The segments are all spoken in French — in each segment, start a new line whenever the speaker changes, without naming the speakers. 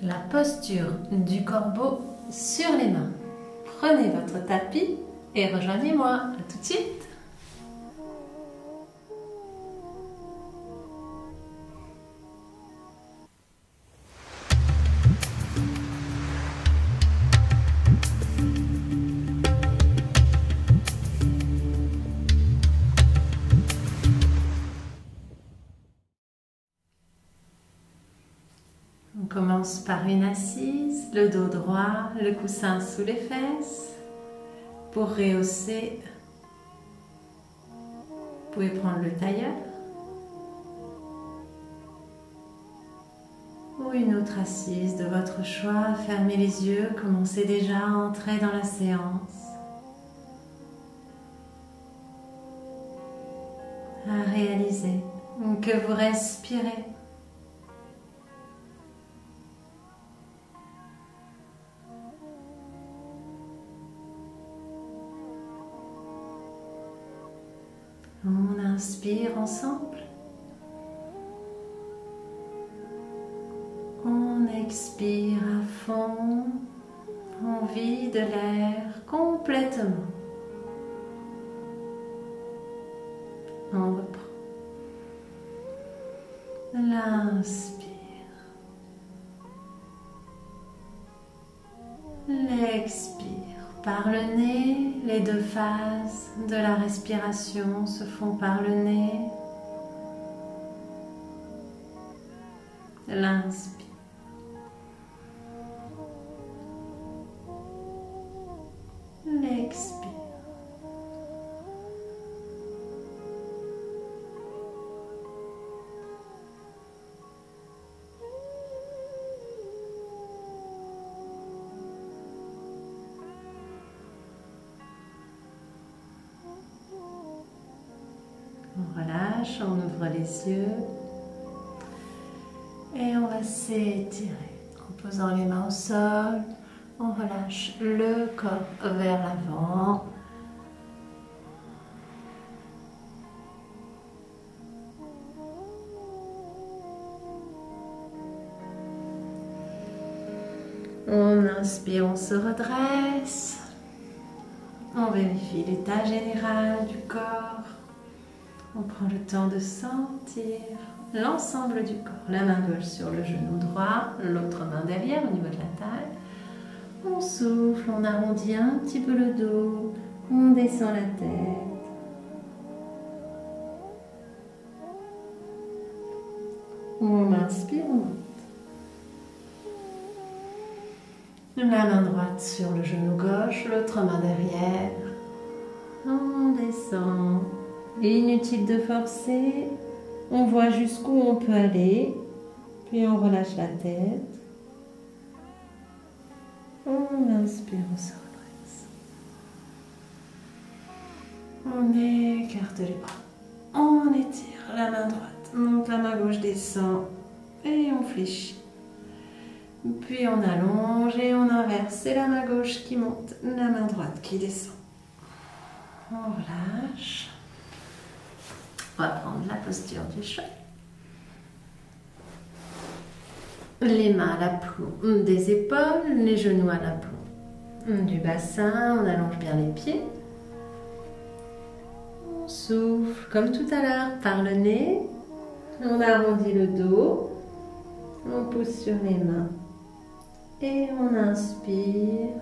La posture du corbeau sur les mains. Prenez votre tapis et rejoignez-moi. À tout de suite. On commence par une assise, le dos droit, le coussin sous les fesses. Pour rehausser, vous pouvez prendre le tailleur ou une autre assise de votre choix. Fermez les yeux, commencez déjà à entrer dans la séance, à réaliser que vous respirez. On inspire ensemble. On expire à fond. On vide l'air complètement. On reprend. L'inspire. L'expire. Par le nez, les deux phases de la respiration se font par le nez. L'inspire. L'expire. On relâche, on ouvre les yeux et on va s'étirer. En posant les mains au sol, on relâche le corps vers l'avant. On inspire, on se redresse. On vérifie l'état général du corps. On prend le temps de sentir l'ensemble du corps. La main gauche sur le genou droit, l'autre main derrière au niveau de la taille. On souffle, on arrondit un petit peu le dos, on descend la tête. On inspire, on monte. La main droite sur le genou gauche, l'autre main derrière. On descend. Inutile de forcer. On voit jusqu'où on peut aller. Puis on relâche la tête. On inspire, on se redresse. On écarte les bras. On étire la main droite. Monte, la main gauche descend. Et on fléchit. Puis on allonge et on inverse. C'est la main gauche qui monte, la main droite qui descend. On relâche. On va prendre la posture du chat. Les mains à l'aplomb des épaules, les genoux à l'aplomb du bassin. On allonge bien les pieds. On souffle comme tout à l'heure par le nez. On arrondit le dos. On pousse sur les mains. Et on inspire.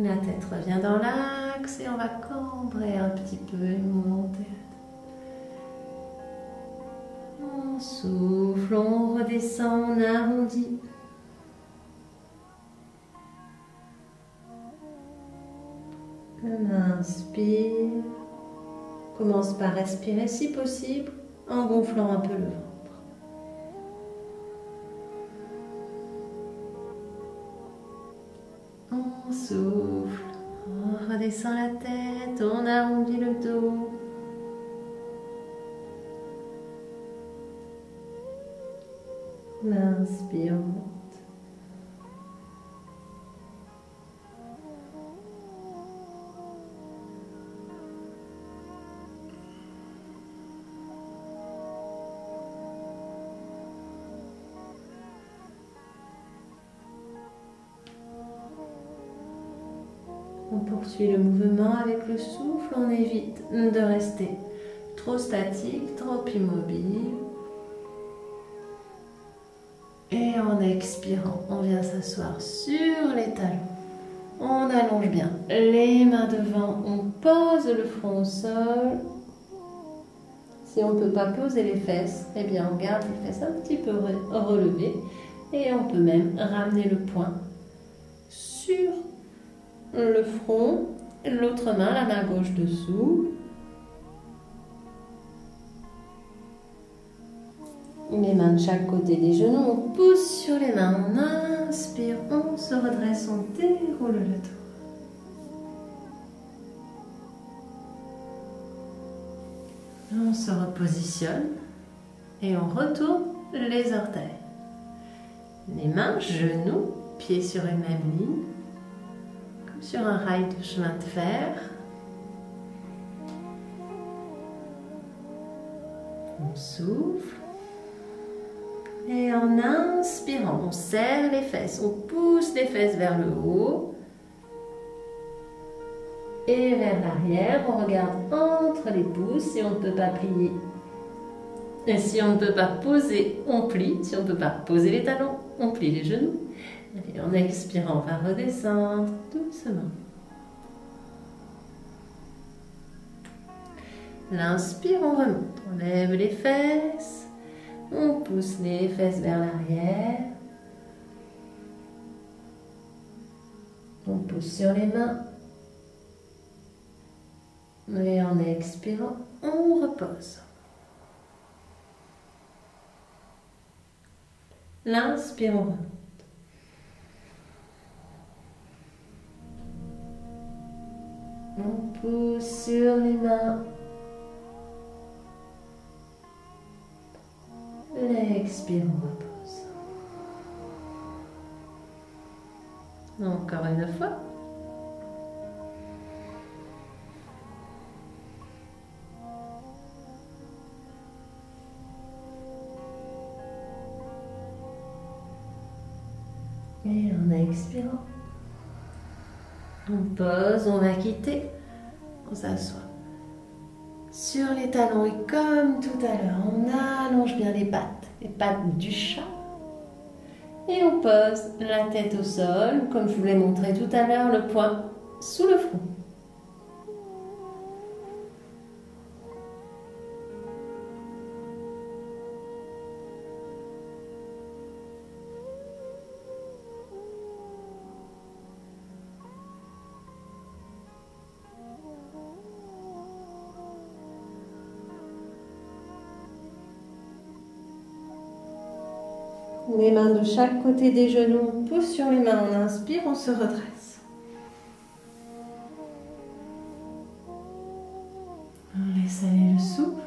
La tête revient dans l'axe et on va cambrer un petit peu et monter. On souffle, on redescend, on arrondit. On inspire. Commence par respirer si possible en gonflant un peu le ventre. On souffle, on redescend la tête, on arrondit le dos. On inspire, on monte. On poursuit le mouvement avec le souffle, on évite de rester trop statique, trop immobile. Et en expirant, on vient s'asseoir sur les talons. On allonge bien les mains devant, on pose le front au sol. Si on ne peut pas poser les fesses, eh bien on garde les fesses un petit peu relevées et on peut même ramener le poing sur le front, l'autre main, la main gauche dessous. Les mains de chaque côté des genoux, on pousse sur les mains, on inspire, on se redresse, on déroule le dos. On se repositionne et on retourne les orteils. Les mains, genoux, pieds sur une même ligne, comme sur un rail de chemin de fer. On souffle. Et en inspirant, on serre les fesses, on pousse les fesses vers le haut et vers l'arrière. On regarde entre les pouces si on ne peut pas plier. Et si on ne peut pas poser, on plie. Si on ne peut pas poser les talons, on plie les genoux. Et en expirant, on va redescendre doucement. L'inspire, on remonte. On lève les fesses. On pousse les fesses vers l'arrière. On pousse sur les mains. Et en expirant, on repose. L'inspire, on remonte. On pousse sur les mains. L'expire, on repose. Encore une fois. Et en expirant, on pose, on va quitter, on s'assoit sur les talons et comme tout à l'heure, on allonge bien les pattes du chat. Et on pose la tête au sol, comme je vous l'ai montré tout à l'heure, le poing sous le front. Les mains de chaque côté des genoux, on pousse sur les mains, on inspire, on se redresse. On laisse aller le souffle.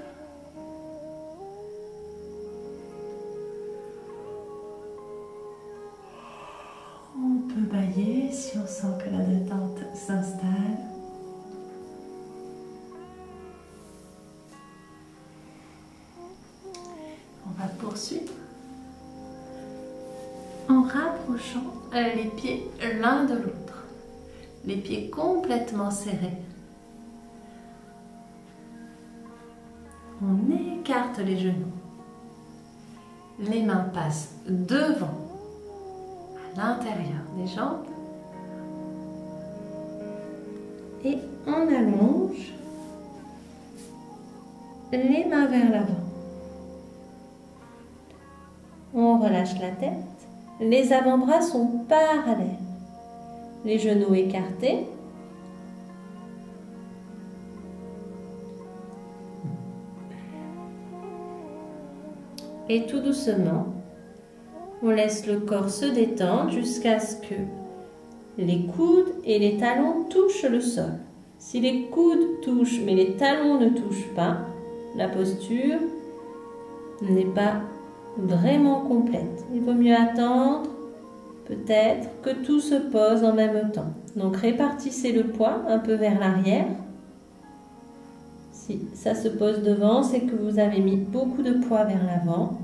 On peut bâiller si on sent que la détente s'installe. On va poursuivre en rapprochant les pieds l'un de l'autre, les pieds complètement serrés. On écarte les genoux. Les mains passent devant, à l'intérieur des jambes. Et on allonge les mains vers l'avant. On relâche la tête. Les avant-bras sont parallèles. Les genoux écartés. Et tout doucement, on laisse le corps se détendre jusqu'à ce que les coudes et les talons touchent le sol. Si les coudes touchent mais les talons ne touchent pas, la posture n'est pas vraiment complète. Il vaut mieux attendre peut-être que tout se pose en même temps. Donc répartissez le poids un peu vers l'arrière. Si ça se pose devant, c'est que vous avez mis beaucoup de poids vers l'avant.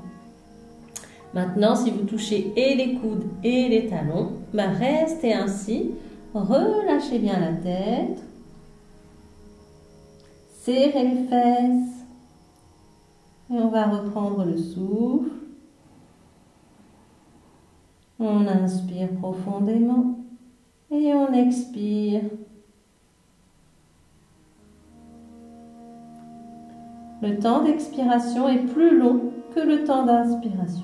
Maintenant, si vous touchez et les coudes et les talons, restez ainsi Relâchez bien la tête. Serrez les fesses. Et on va reprendre le souffle. On inspire profondément et on expire. Le temps d'expiration est plus long que le temps d'inspiration.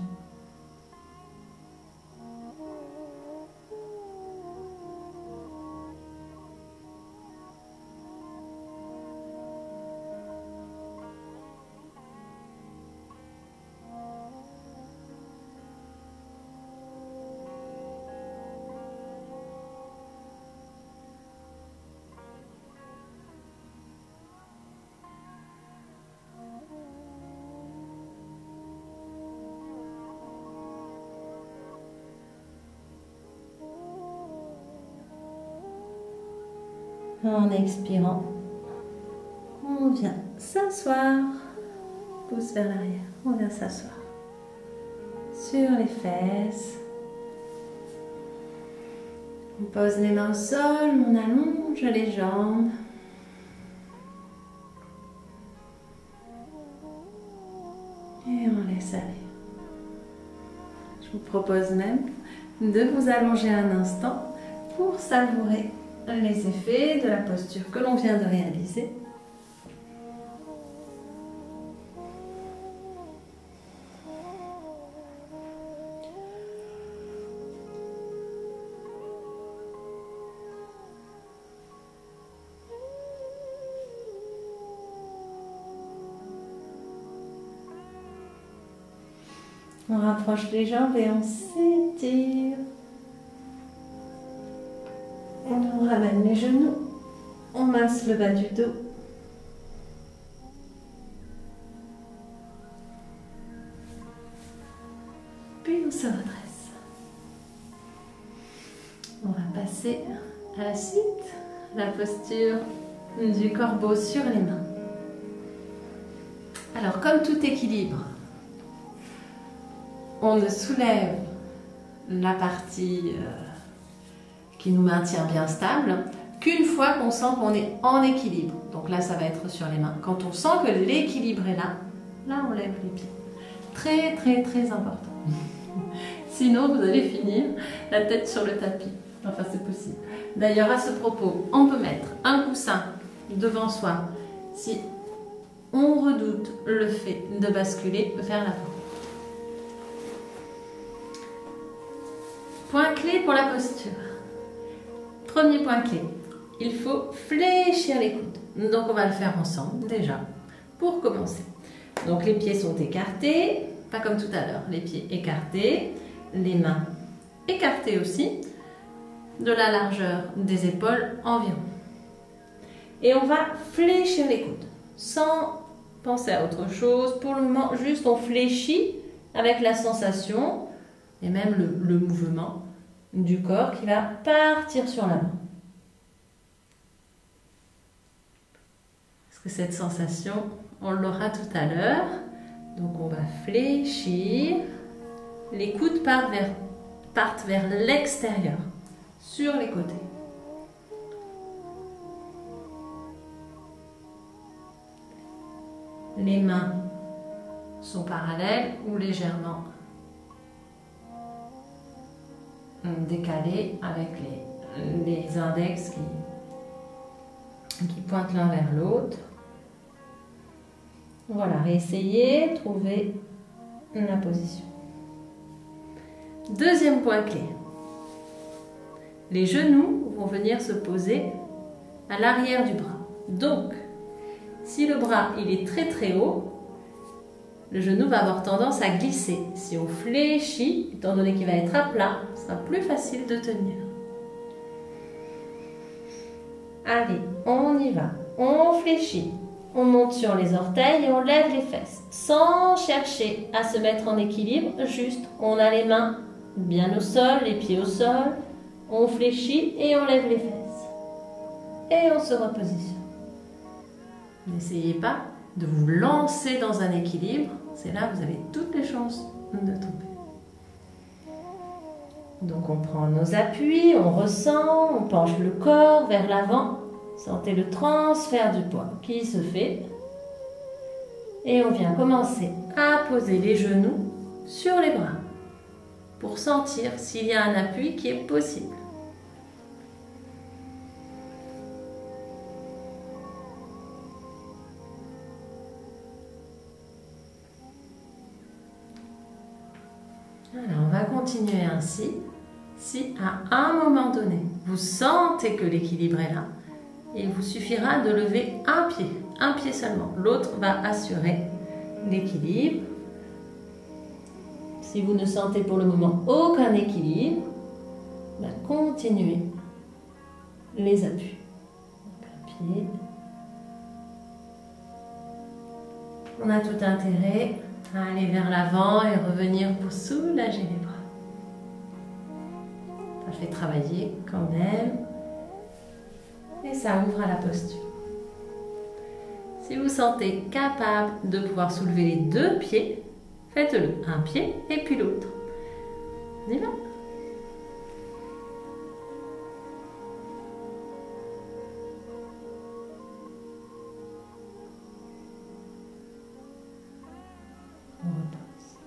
En expirant, on vient s'asseoir, pouce vers l'arrière, on vient s'asseoir sur les fesses. On pose les mains au sol, on allonge les jambes. Et on laisse aller. Je vous propose même de vous allonger un instant pour savourer les effets de la posture que l'on vient de réaliser. On rapproche les jambes et on s'étire. On ramène les genoux, on masse le bas du dos. Puis on se redresse. On va passer à la suite, la posture du corbeau sur les mains. Alors comme tout équilibre, on ne soulève la partie qui nous maintient bien stable qu'une fois qu'on sent qu'on est en équilibre. Donc là, ça va être sur les mains. Quand on sent que l'équilibre est là, là on lève les pieds. Très, très, très important. Sinon, vous allez finir la tête sur le tapis. Enfin, c'est possible. D'ailleurs, à ce propos, on peut mettre un coussin devant soi si on redoute le fait de basculer vers l'avant. Point clé pour la posture. Premier point clé, il faut fléchir les coudes. Donc on va le faire ensemble déjà, pour commencer. Donc les pieds sont écartés, pas comme tout à l'heure, les pieds écartés, les mains écartées aussi, de la largeur des épaules environ. Et on va fléchir les coudes, sans penser à autre chose. Pour le moment, juste on fléchit avec la sensation et même le mouvement du corps qui va partir sur l'avant. Parce que cette sensation, on l'aura tout à l'heure. Donc on va fléchir. Les coudes partent vers l'extérieur, sur les côtés. Les mains sont parallèles ou légèrement décalés avec les index qui pointent l'un vers l'autre. Voilà, réessayez, trouvez la position. Deuxième point clé. Les genoux vont venir se poser à l'arrière du bras. Donc, si le bras il est très très haut, le genou va avoir tendance à glisser. Si on fléchit, étant donné qu'il va être à plat, ce sera plus facile de tenir. Allez, on y va. On fléchit. On monte sur les orteils et on lève les fesses. Sans chercher à se mettre en équilibre, juste on a les mains bien au sol, les pieds au sol. On fléchit et on lève les fesses. Et on se repositionne. N'essayez pas de vous lancer dans un équilibre. C'est là que vous avez toutes les chances de tomber. Donc on prend nos appuis, on ressent, on penche le corps vers l'avant. Sentez le transfert du poids qui se fait. Et on vient commencer à poser les genoux sur les bras pour sentir s'il y a un appui qui est possible. Alors on va continuer ainsi. Si à un moment donné, vous sentez que l'équilibre est là, il vous suffira de lever un pied seulement. L'autre va assurer l'équilibre. Si vous ne sentez pour le moment aucun équilibre, continuez les appuis. Donc un pied. On a tout intérêt à aller vers l'avant et revenir pour soulager les bras. Ça fait travailler quand même. Et ça ouvre à la posture. Si vous sentez capable de pouvoir soulever les deux pieds, faites-le. Un pied et puis l'autre. On y va. On repose.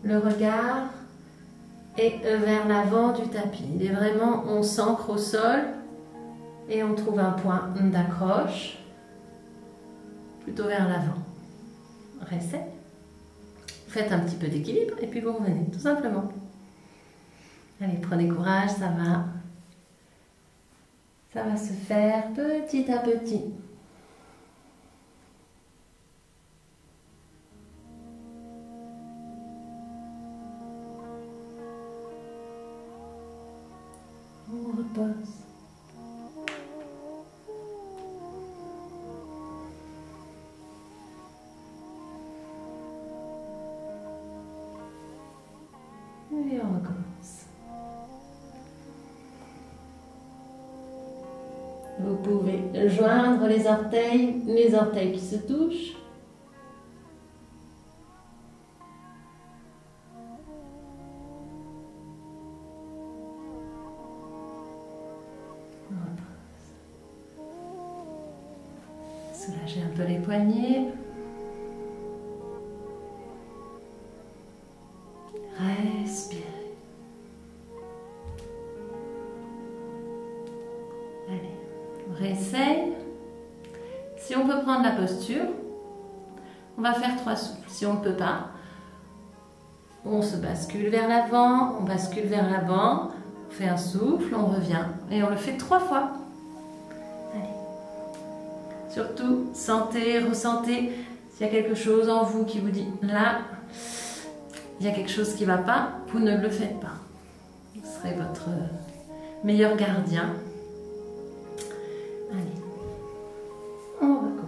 Le regard est vers l'avant du tapis. Il est vraiment, on s'ancre au sol et on trouve un point d'accroche plutôt vers l'avant. Reset. Faites un petit peu d'équilibre et puis vous revenez, tout simplement. Allez, prenez courage, ça va. Ça va se faire petit à petit. On repose. Et on recommence. Vous pouvez joindre les orteils qui se touchent. On repose. Soulagez un peu les poignets. Respirez. Allez, on réessaye. Si on peut prendre la posture, on va faire 3 souffles. Si on ne peut pas, on se bascule vers l'avant, on bascule vers l'avant, on fait un souffle, on revient et on le fait 3 fois. Allez. Surtout, sentez, ressentez s'il y a quelque chose en vous qui vous dit là, il y a quelque chose qui ne va pas, vous ne le faites pas. Vous serez votre meilleur gardien. Allez, on recommence.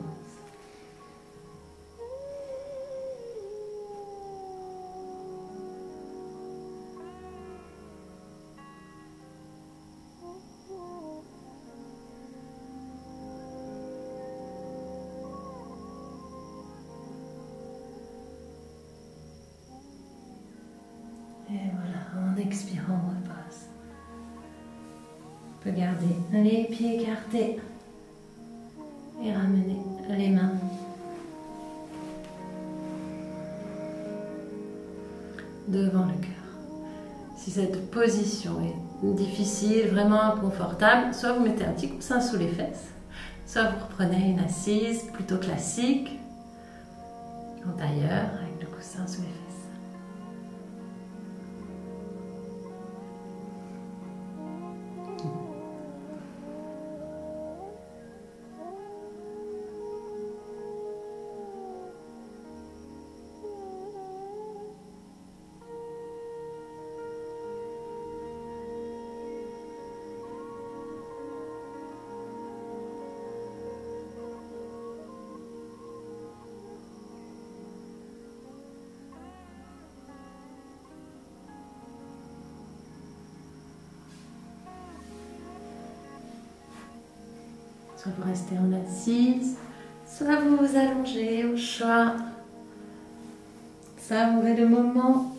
Et voilà, en expirant, on repasse. On peut garder les pieds écartés et ramener les mains devant le cœur. Si cette position est difficile, vraiment inconfortable, soit vous mettez un petit coussin sous les fesses, soit vous reprenez une assise plutôt classique, en tailleur, avec le coussin sous les fesses. Soit vous restez en assise, soit vous vous allongez au choix. Savourez le moment.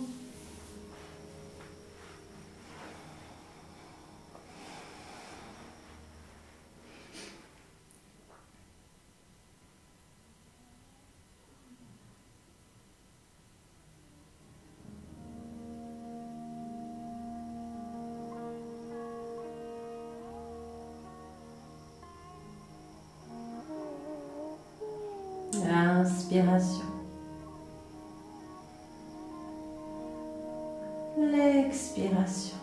l'inspiration. L'expiration.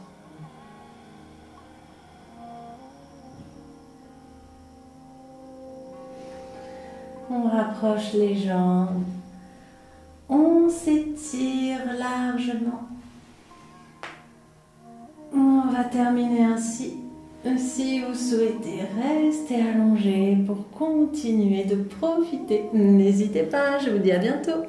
On rapproche les jambes. On s'étire largement. On va terminer ainsi. Si vous souhaitez rester allongé pour continuer de profiter, n'hésitez pas, je vous dis à bientôt.